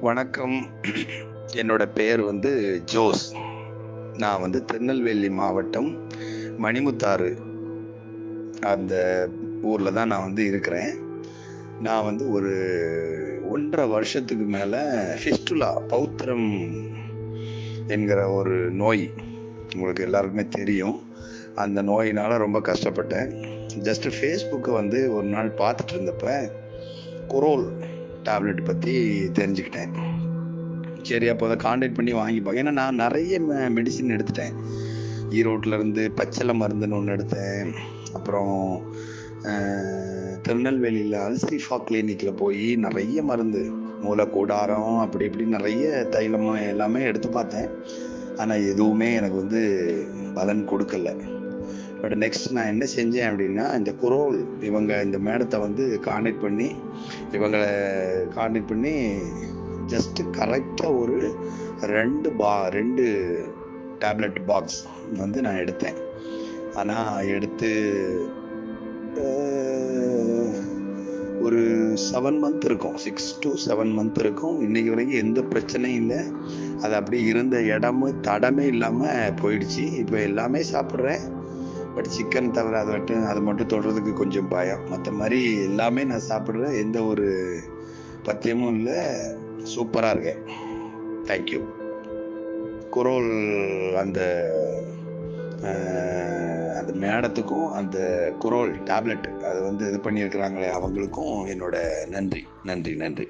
வணக்கம். என்னோட பெயர் ஜோஸ். நான் திருநெல்வேலி மாவட்டம் மணிமுத்தாறு அந்த ஊர்ல தான் நான் இருக்கிறேன். நான் ஒரு 1 1/2 வருஷத்துக்கு மேல ஃபிஸ்டுலா பௌத்திரம் என்கிற ஒரு நோய் உங்களுக்கு எல்லாருக்குமே தெரியும். அந்த நோயினால ரொம்ப கஷ்டப்பட்டேன். ஜஸ்ட் ஃபேஸ்புக்கை ஒரு நாள் பார்த்துட்டு இருந்தப்ப குரோல் டேப்லெட் பற்றி தெரிஞ்சுக்கிட்டேன். சரி, அப்போ அதை காண்டாக்ட் பண்ணி வாங்கிப்போம். ஏன்னா நான் நிறைய மெடிசின் எடுத்துட்டேன். ஈரோட்டிலேருந்து பச்சளை மருந்துன்னு ஒன்று எடுத்தேன். அப்புறம் திருநெல்வேலியில் அல்சிஃபா கிளினிக்கில் போய் நிறைய மருந்து, மூலக்கூடாரம், அப்படி இப்படி நிறைய தைலம் எல்லாமே எடுத்து பார்த்தேன். ஆனால் எதுவுமே எனக்கு பலன் கொடுக்கல. பட் நெக்ஸ்ட் நான் என்ன செஞ்சேன் அப்படின்னா, இந்த குரோல் இந்த மேடத்தை காண்டாக்ட் பண்ணி ஜஸ்ட் கரெக்டாக ஒரு 2 டேப்லெட் பாக்ஸ் நான் எடுத்தேன். ஆனால் எடுத்து ஒரு 7 மந்த் இருக்கும், 6 to 7 மந்த் இருக்கும். இன்னைக்கு வரைக்கும் எந்த பிரச்சனையும் இல்லை. அது அப்படியே இருந்த இடமும் தடமே இல்லாமல் போயிடுச்சு. இப்போ எல்லாமே சாப்பிட்றேன். பட் சிக்கன் தவிர அது மட்டும் தொடுறதுக்கு கொஞ்சம் பயம். மற்ற மாதிரி எல்லாமே நான் சாப்பிட்றேன். எந்த ஒரு பத்தியமும் இல்லை. சூப்பராக இருக்கேன். தேங்க்யூ. குரோல் அந்த அந்த மேடத்துக்கும் அந்த குரோல் டேப்லெட் அது இது பண்ணியிருக்கிறாங்களே அவங்களுக்கும் என்னோட நன்றி.